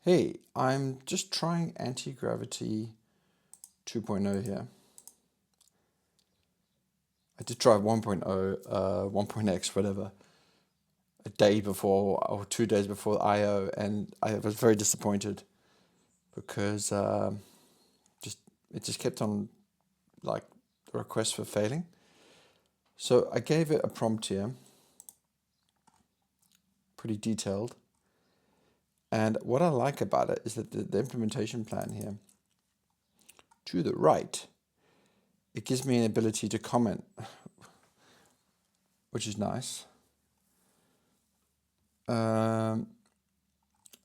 Hey, I'm just trying Antigravity 2.0 here. I did try 1.0, 1.x, whatever, a day before or 2 days bore I/O, and I was very disappointed because just it just kept on like the requests were failing. So I gave it a prompt here, pretty detailed. And what I like about it is that the implementation plan here, to the right, it gives me an ability to comment, which is nice. And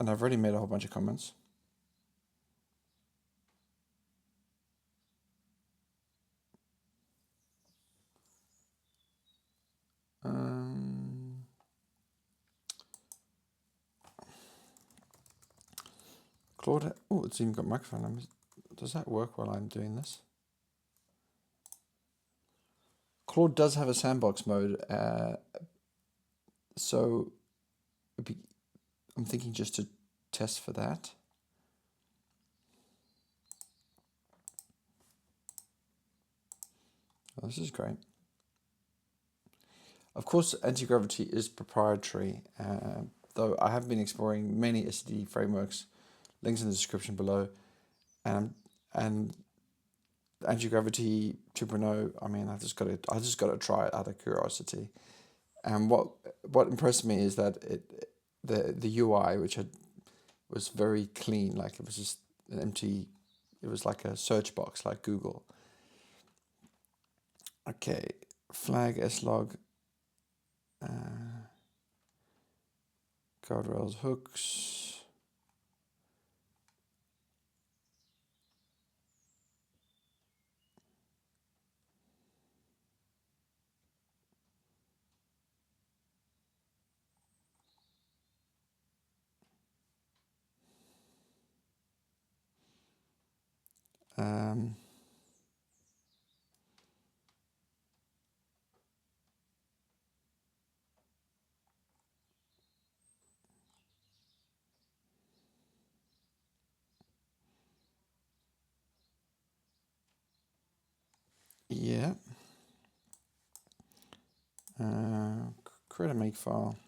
I've already made a whole bunch of comments. Claude, oh, it's even got microphone. Does that work while I'm doing this? Claude does have a sandbox mode, so I'm thinking just to test for that. Oh, this is great. Of course, Antigravity is proprietary, though I have been exploring many SCD frameworks. Links in the description below, and Antigravity 2.0. I mean, I just got to try it out of curiosity. And what impressed me is that the UI, which was very clean, like it was just an empty. It was like a search box, like Google. Okay, flag slog, guardrails, hooks. Um, yeah. Create a make file.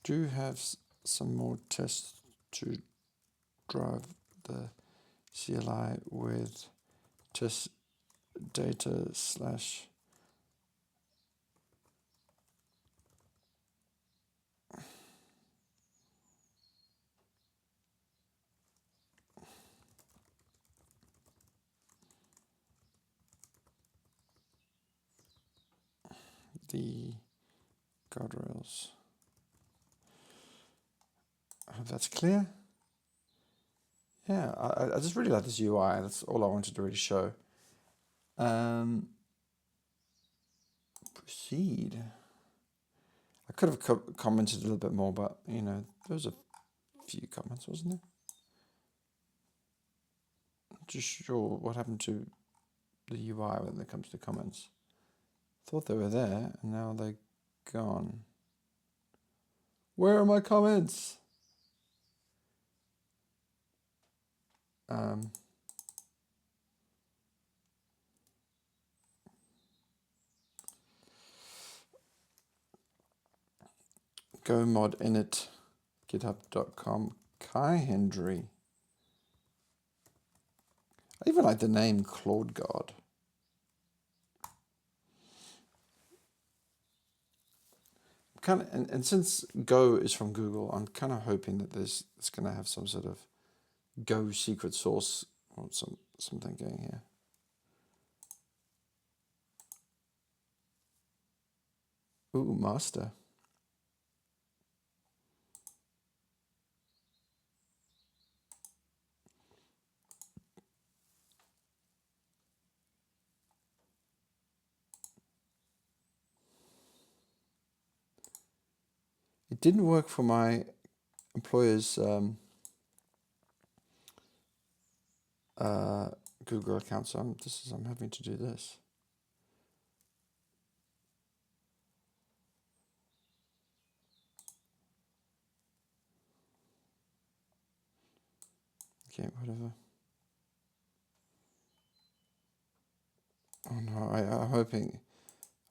Do have some more tests to drive the CLI with test data slash the guardrails. I hope that's clear. Yeah, I just really like this UI. That's all I wanted to really show. Proceed. I could have commented a little bit more, but you know, there was a few comments, wasn't there? Not just sure what happened to the UI when it comes to comments. Thought they were there, and now they're gone. Where are my comments? Go mod init github.com Kai Hendry. I even like the name Claude God. And since Go is from Google, I'm kind of hoping that it's going to have some sort of Go secret sauce or something going here. Ooh, master. It didn't work for my employer's Google account, so I'm having to do this. Okay, whatever. Oh no, I'm hoping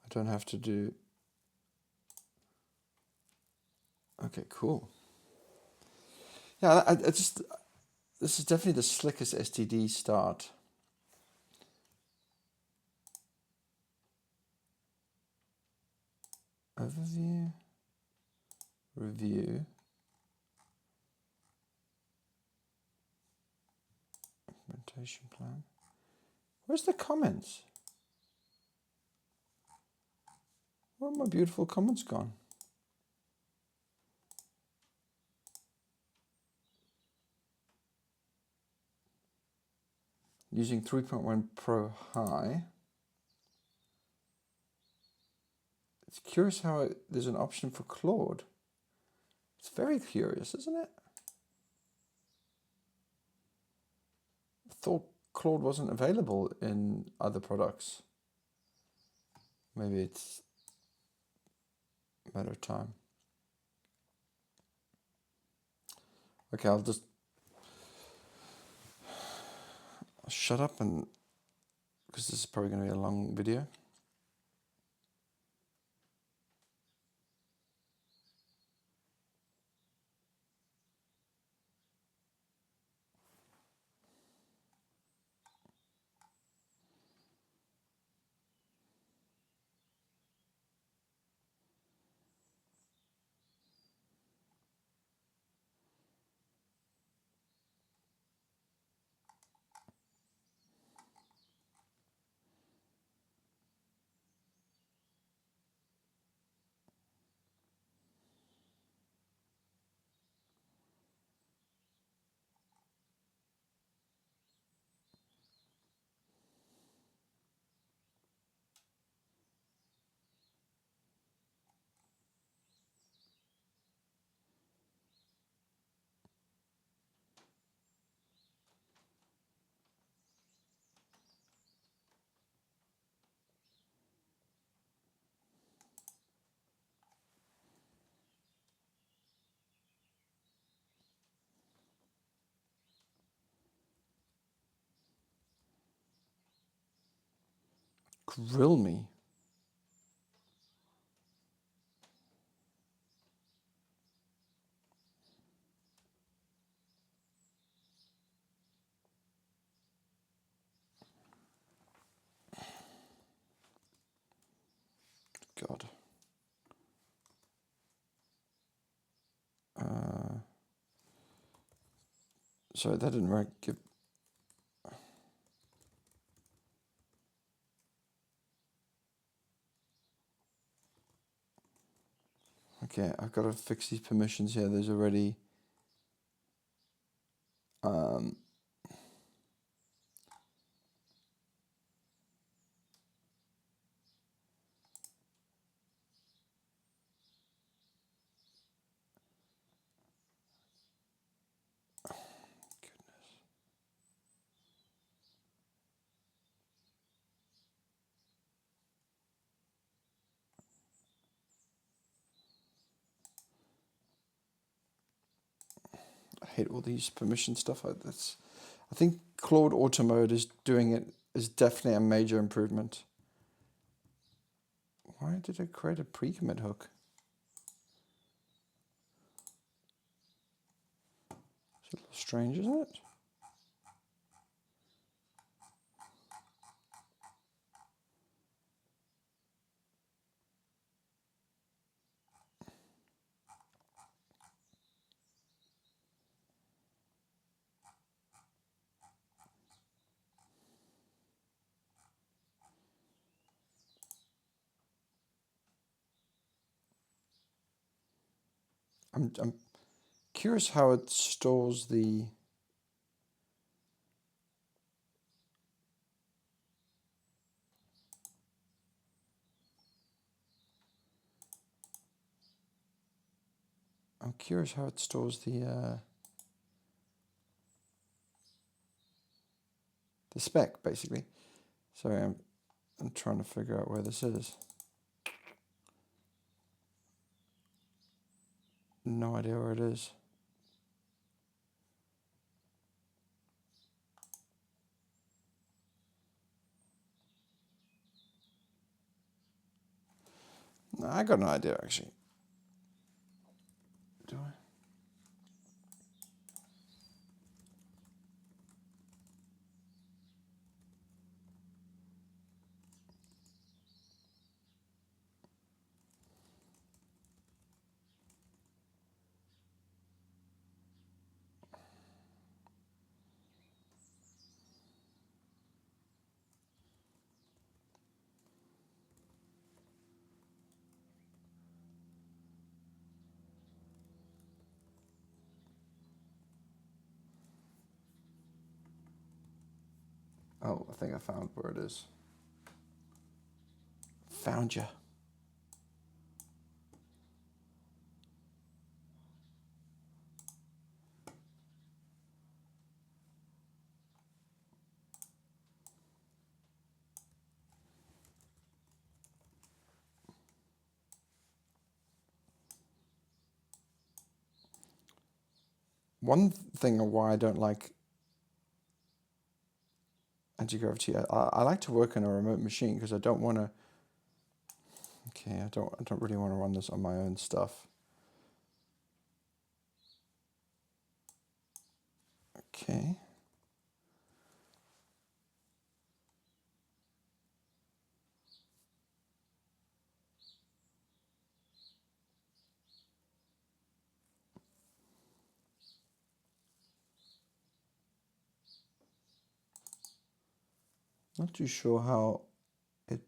I don't have to do. Okay, cool. Yeah, I just, this is definitely the slickest STD start. Overview, review, implementation plan. Where's the comments? Where are my beautiful comments gone? Using 3.1 Pro High. It's curious how there's an option for Claude. It's very curious, isn't it? I thought Claude wasn't available in other products. Maybe it's a matter of time. Okay, I'll shut up, and because this is probably going to be a long video. Grill me. God. Sorry, that didn't work. Okay, I've got to fix these permissions here. There's already I hate all these permission stuff. I think Claude Auto Mode is doing it, is definitely a major improvement. Why did I create a pre-commit hook? It's a little strange, isn't it? I'm curious how it stores the. I'm curious how it stores the the spec basically. Sorry, I'm trying to figure out where this is. No idea where it is. No, I got an idea actually. Do I? Oh, I think I found where it is. Found you. One thing why I don't like anti-gravity, I like to work on a remote machine because I don't want to. Okay, I don't really want to run this on my own stuff. Okay. Not too sure how it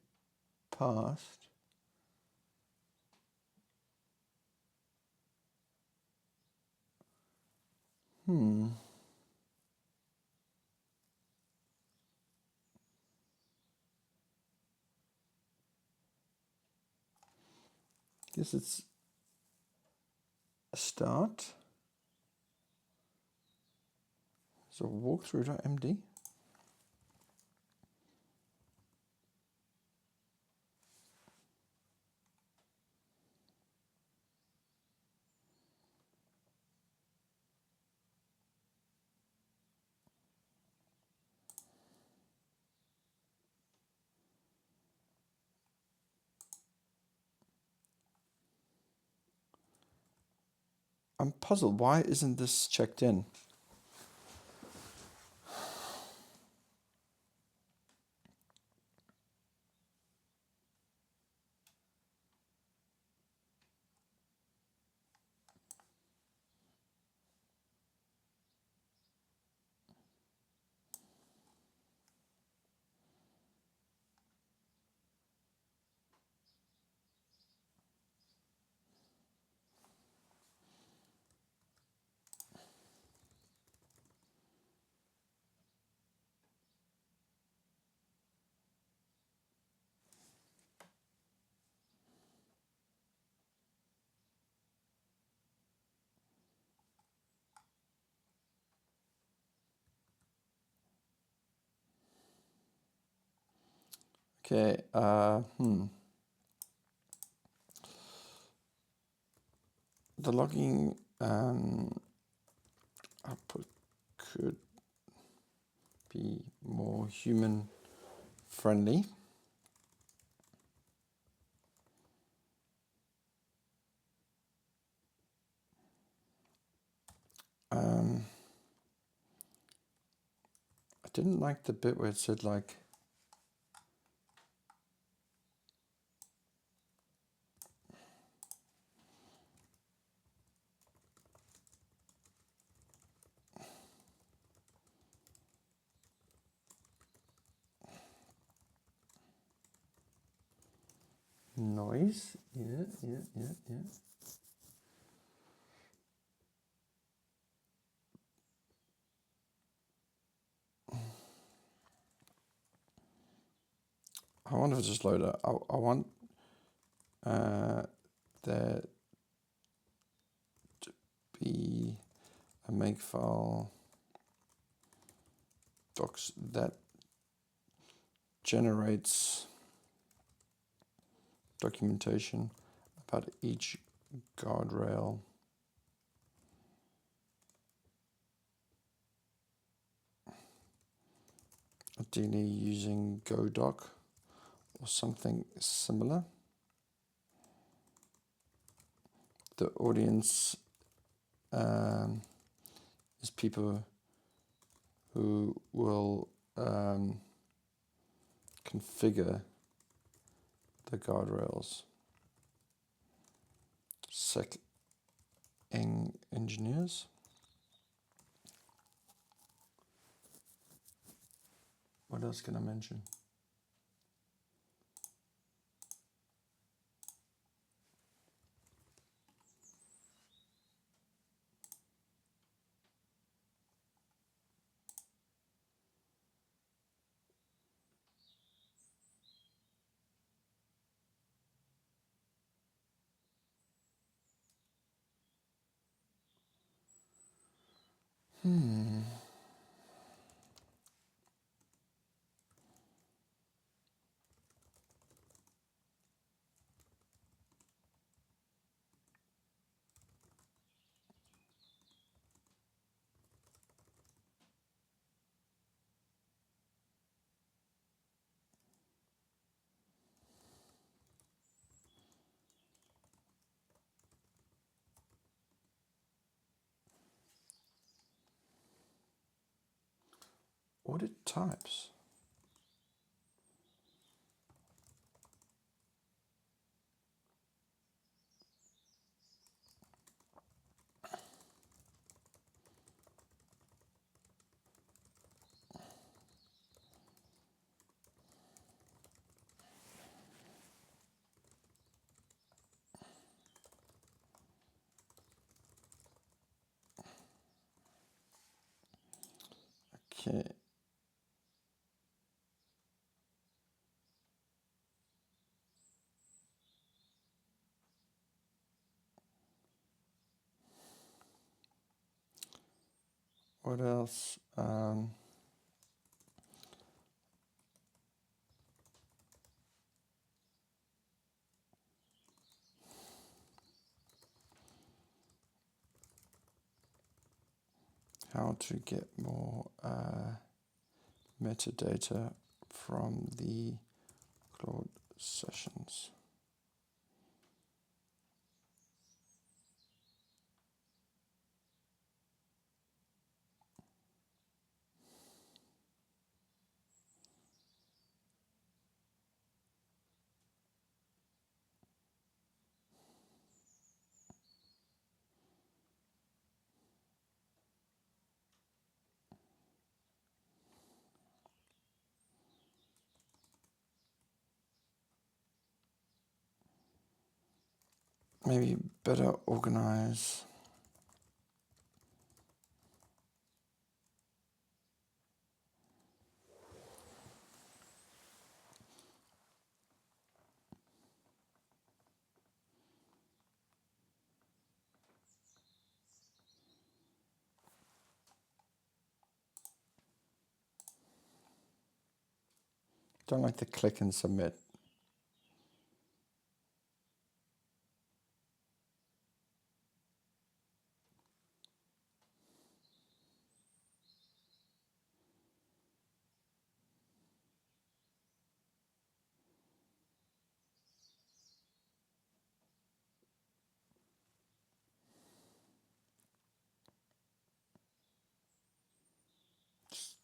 passed. Guess it's a start. So walkthrough.md. I'm puzzled. Why isn't this checked in? Okay, The logging output could be more human friendly. I didn't like the bit where it said like noise. Yeah. I want to just load it. I want there to be a makefile docs that generates documentation about each guardrail. Ideally using GoDoc or something similar. The audience is people who will configure the guardrails. Engineers. What else can I mention? Audit types. Okay. What else? How to get more metadata from the Claude sessions. Maybe better organize don't like the click and submit.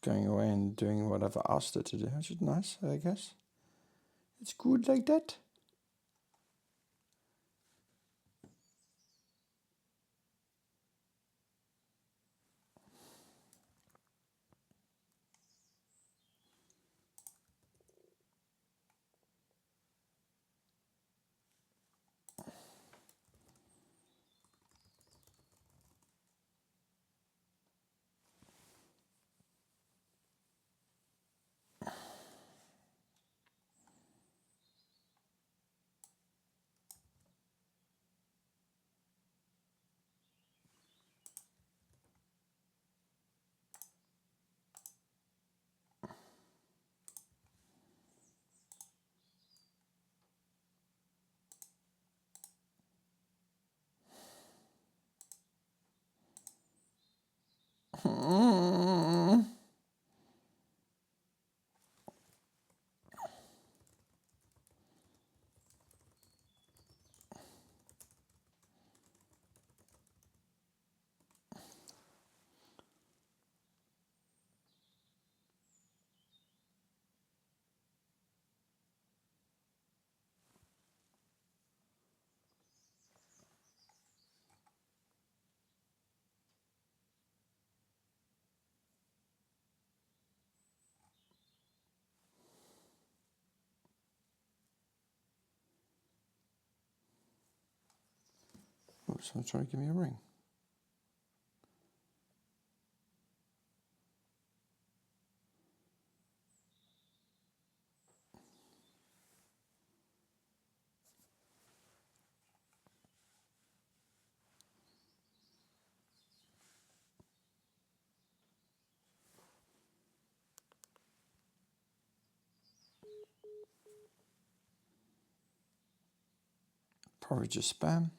Going away and doing what I've asked it to do, which is nice, I guess. It's good like that. someone's trying to give me a ring. Probably just spam.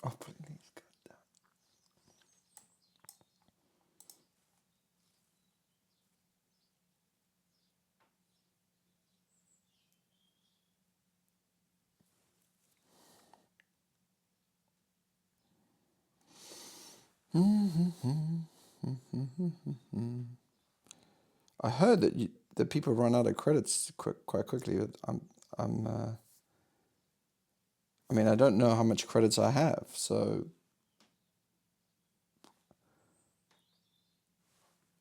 Oh, please, God. I heard that people run out of credits quite quickly. I mean, I don't know how much credits I have, so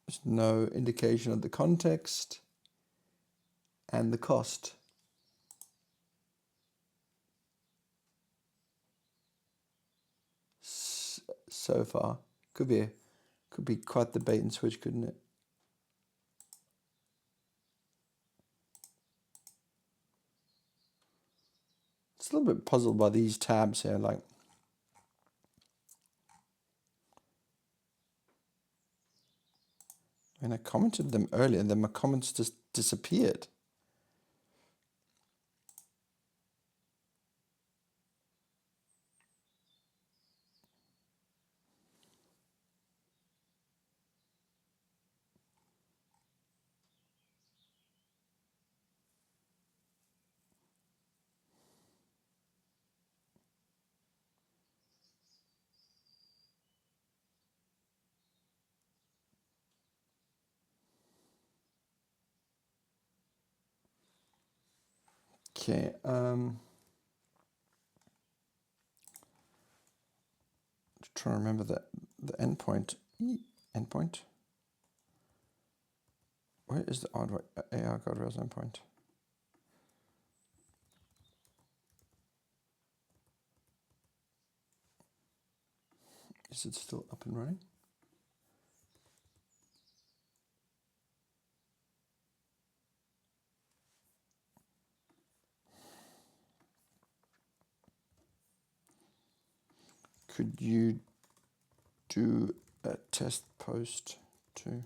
there's no indication of the context and the cost. So far, could be quite the bait and switch, couldn't it? It's a little bit puzzled by these tabs here, like. I mean, I commented them earlier, and then my comments just disappeared. Okay, trying to remember the endpoint. Endpoint. Where is the AR guardrails endpoint? Is it still up and running? Could you do a test post too?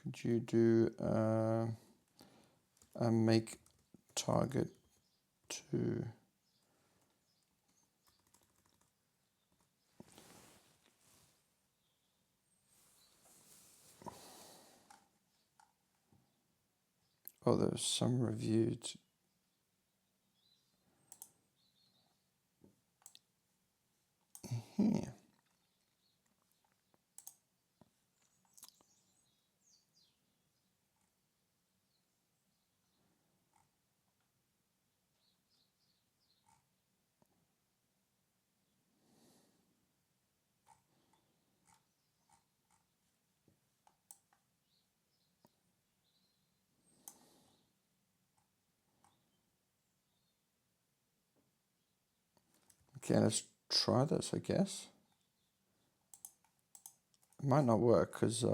Could you do a make target to oh, there's some reviewed. Here. Okay, let's try this, I guess. It might not work because did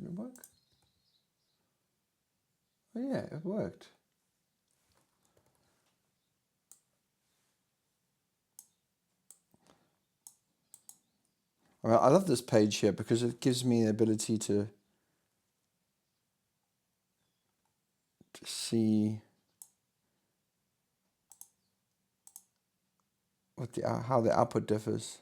it work? Oh yeah, it worked. Well, I love this page here because it gives me the ability to see what the how the output differs.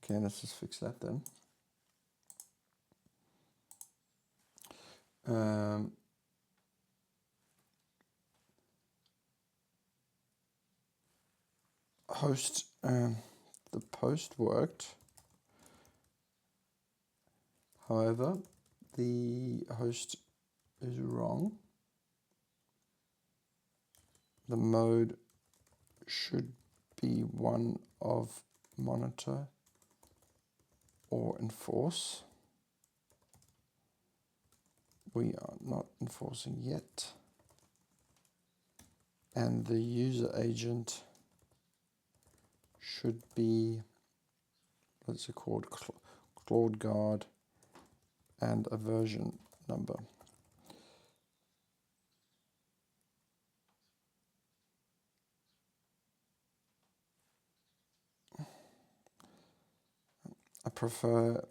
Okay, let's just fix that then. Host, the post worked. However, the host is wrong. The mode should be one of monitor or enforce. We are not enforcing yet. And the user agent should be, what's it called, Claude Guard, and a version number. I prefer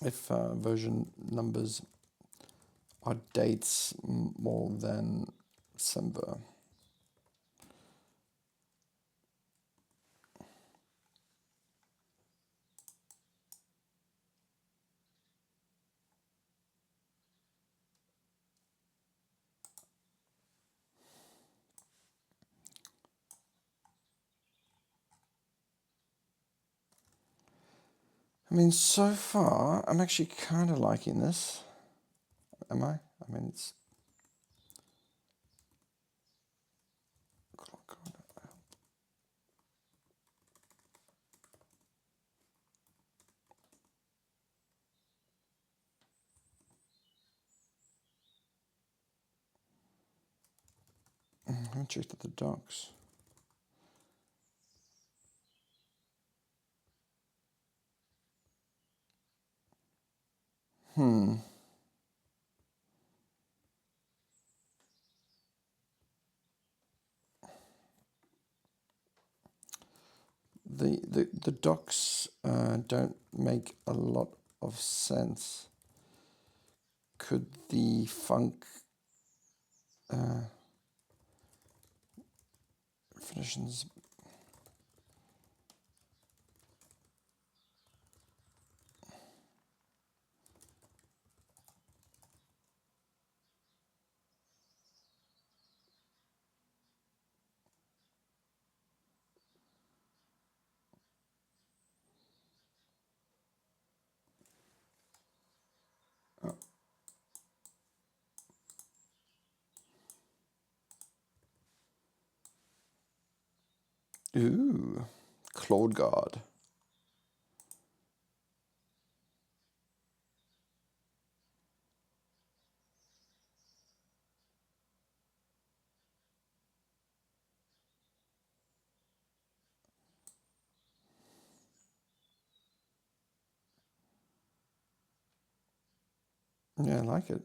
if version numbers are dates more than December. I mean, so far, I'm actually kind of liking this. Am I? I mean, it's... I haven't checked at the docs. The docs don't make a lot of sense. Could the func definitions... Ooh, Claude Guard. Yeah, I like it.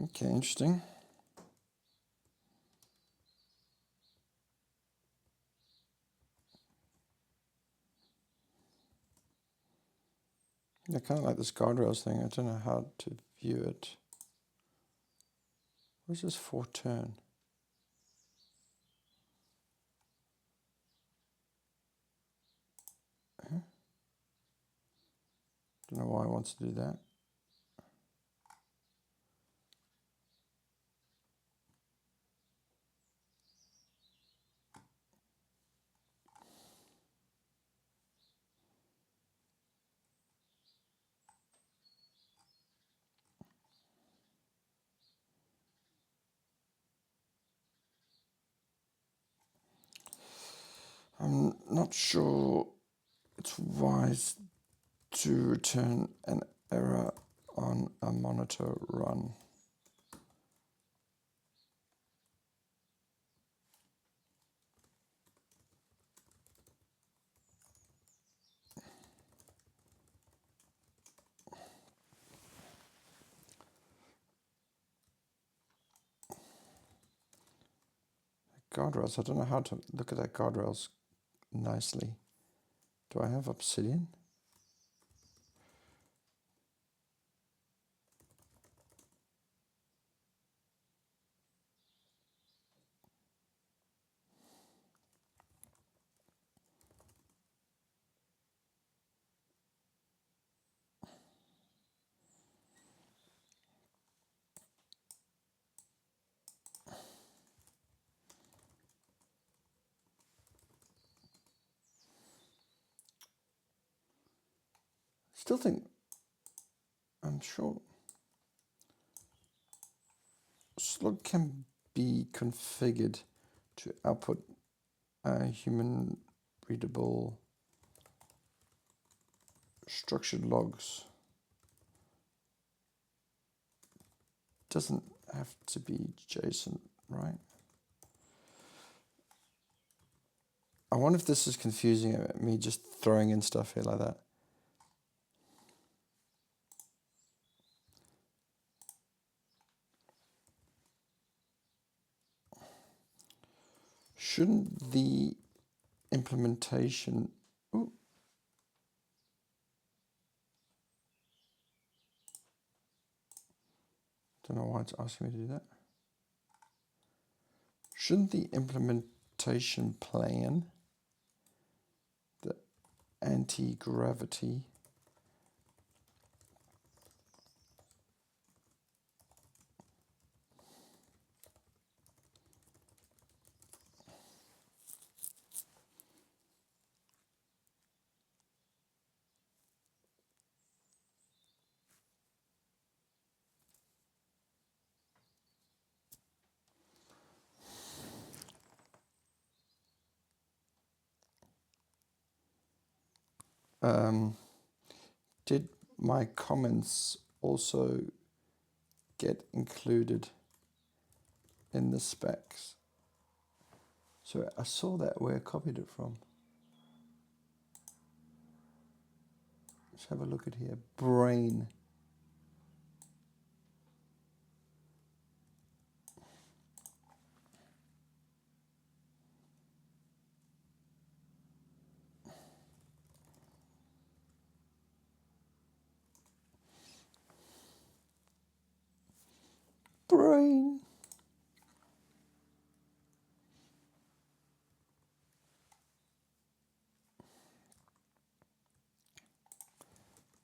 Okay, interesting. I kind of like this guardrails thing. I don't know how to view it. What's this for turn? Don't know why it wants to do that. I'm not sure it's wise to return an error on a monitor run. Guardrails, I don't know how to look at that guardrails nicely. Do I have Obsidian? Still think, I'm sure slug can be configured to output human readable structured logs. Doesn't have to be JSON, right? I wonder if this is confusing me just throwing in stuff here like that. Shouldn't the implementation... Ooh. Don't know why it's asking me to do that. Shouldn't the implementation plan, the anti-gravity, did my comments also get included in the specs? So I saw that where I copied it from. Let's have a look at here. Brain. Brain.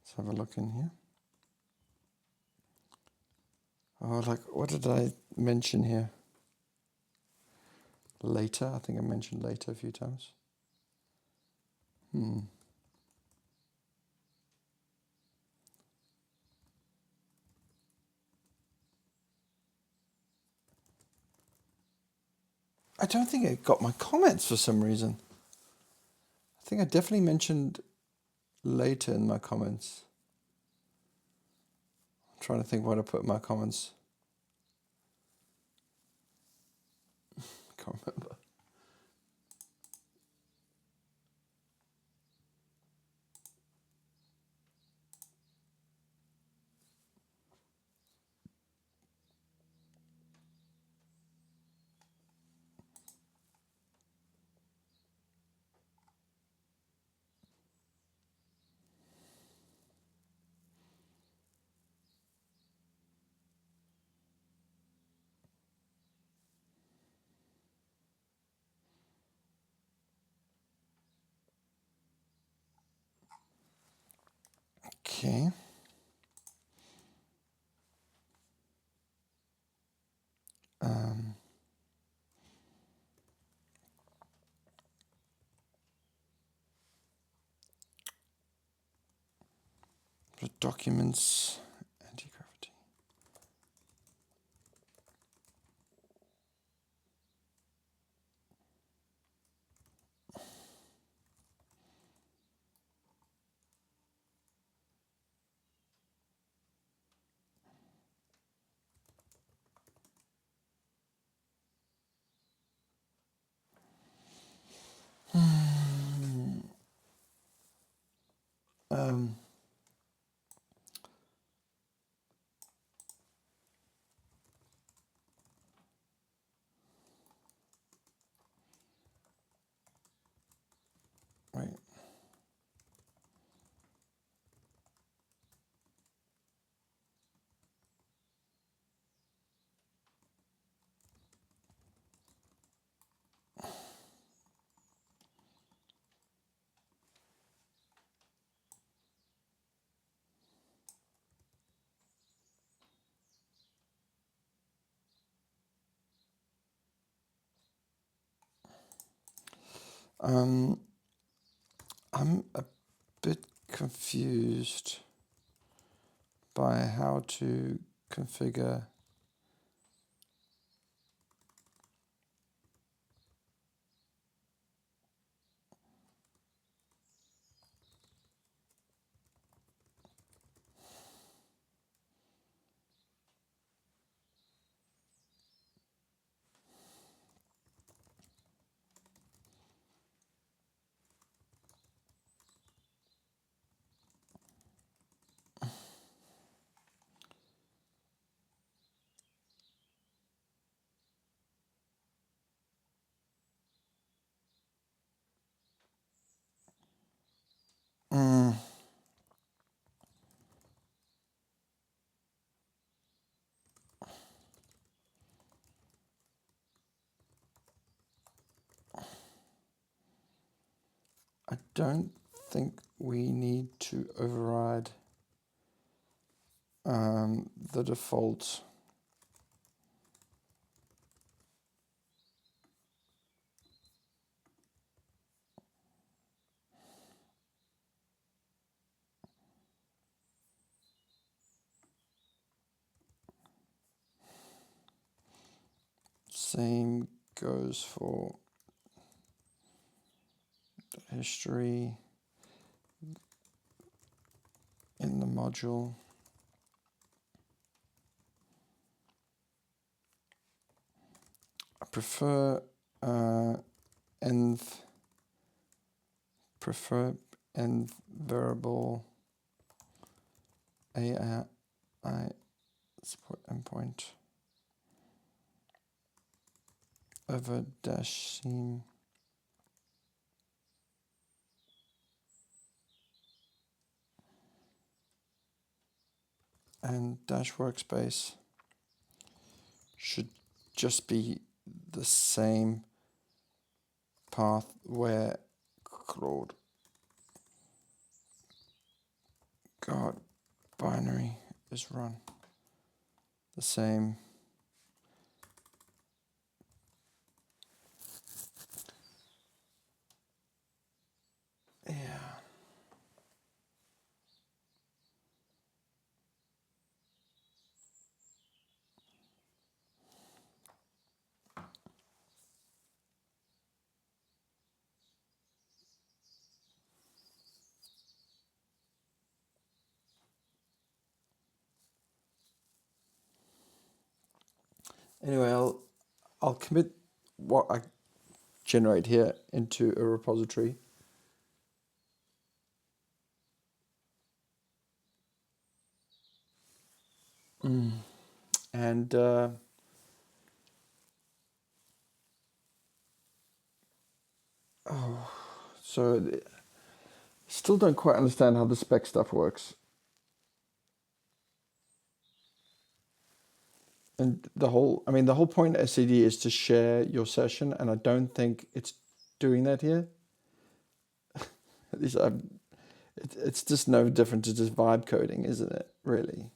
Let's have a look in here. Oh, like, what did I mention here? Later, I think I mentioned later a few times. I don't think I got my comments for some reason. I think I definitely mentioned later in my comments. I'm trying to think what I put in my comments. Can't remember. Okay. The documents, anti-gravity. Um, right. I'm a bit confused by how to configure I don't think we need to override the default. Same goes for the history in the module. I prefer env variable AI support endpoint over dash theme and dash workspace should just be the same path where Claude God binary is run. The same. Yeah. Anyway, I'll commit what I generate here into a repository. And so still don't quite understand how the spec stuff works. And the whole point of SCD is to share your session, and I don't think it's doing that here. At least It's just no different to just vibe coding, isn't it? Really.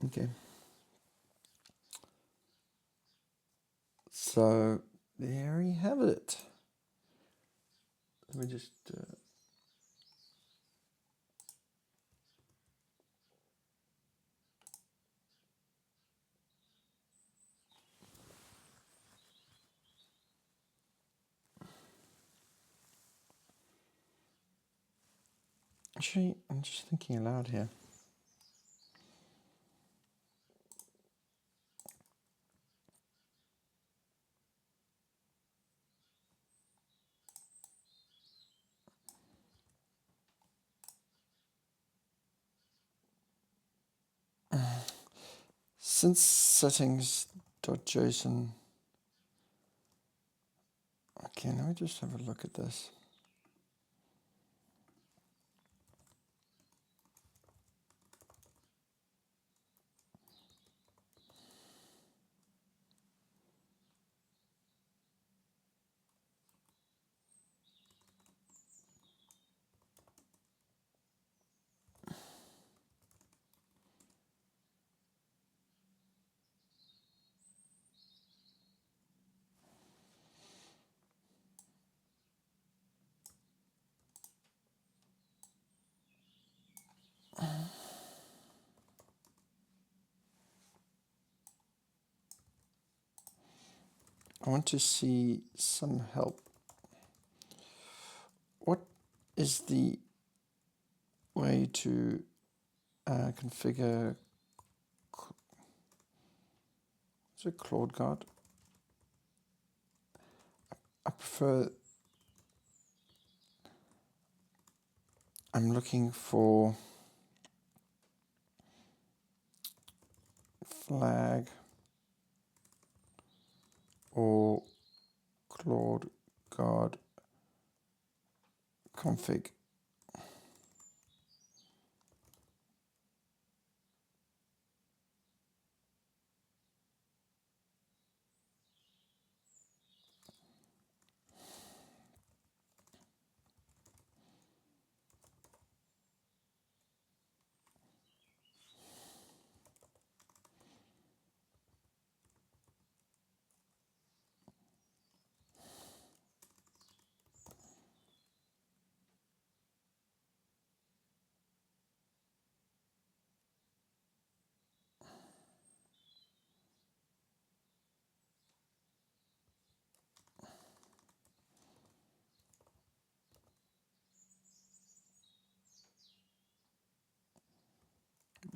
Okay. So there you have it. Let me just. Actually, I'm just thinking aloud here. Since settings.json. Okay, let me just have a look at this. I want to see some help. What is the way to configure? Is it Claude Guard? I prefer. I'm looking for flag or Claude Guard config.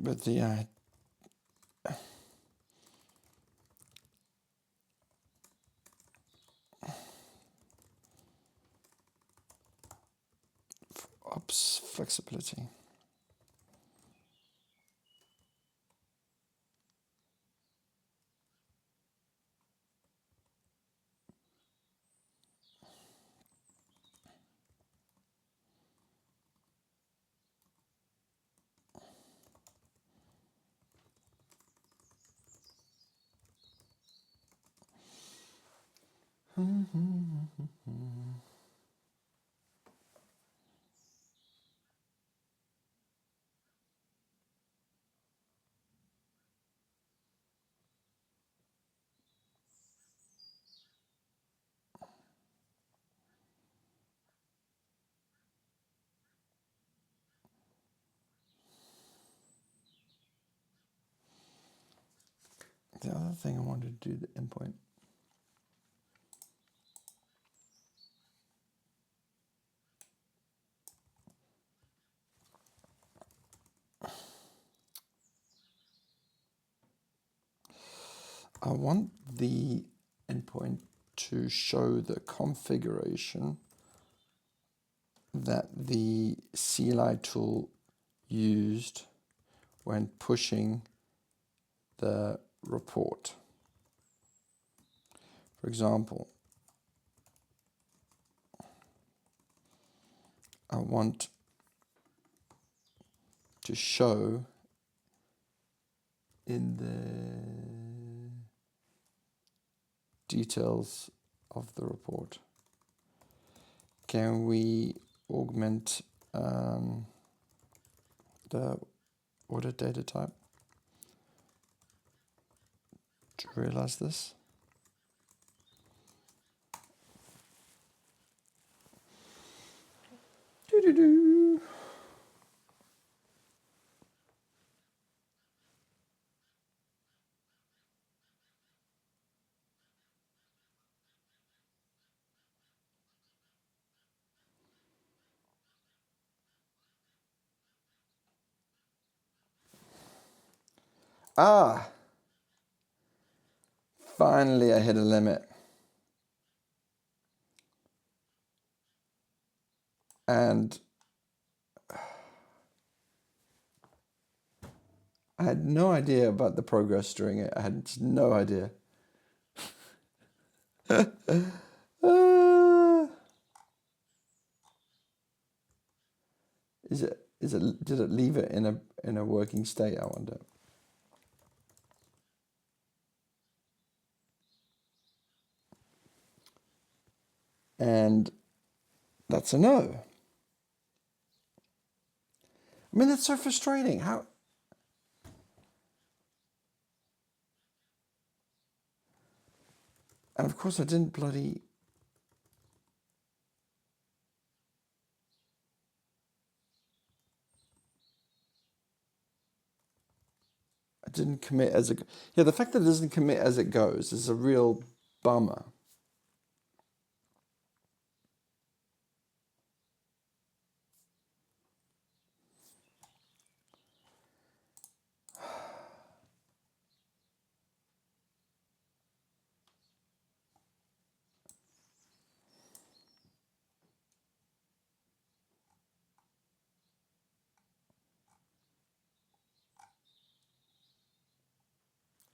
But the ops flexibility. The other thing I wanted to do, the endpoint. I want the endpoint to show the configuration that the CLI tool used when pushing the report. For example, I want to show in the details of the report. Can we augment the audit data type to realize this? Doo-doo-doo. Ah, finally I hit a limit. And I had no idea about the progress during it. I had no idea. Did it leave it in a working state, I wonder? And that's a no. I mean, that's so frustrating. How? And of course I didn't commit as it. Yeah, the fact that it doesn't commit as it goes is a real bummer.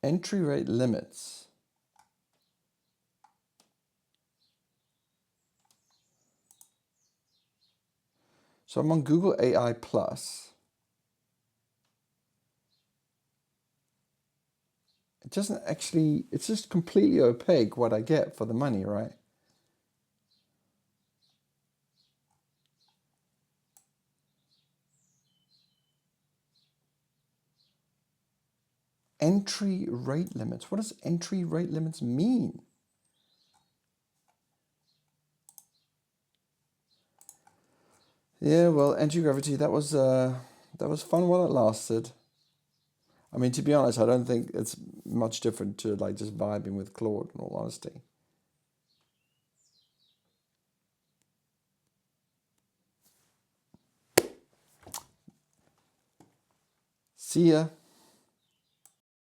Entry rate limits. So I'm on Google AI Plus. It doesn't actually, it's just completely opaque what I get for the money, right? Entry rate limits. What does entry rate limits mean? Yeah, well, anti-gravity, that was fun while it lasted. I mean, to be honest, I don't think it's much different to like just vibing with Claude, in all honesty. See ya.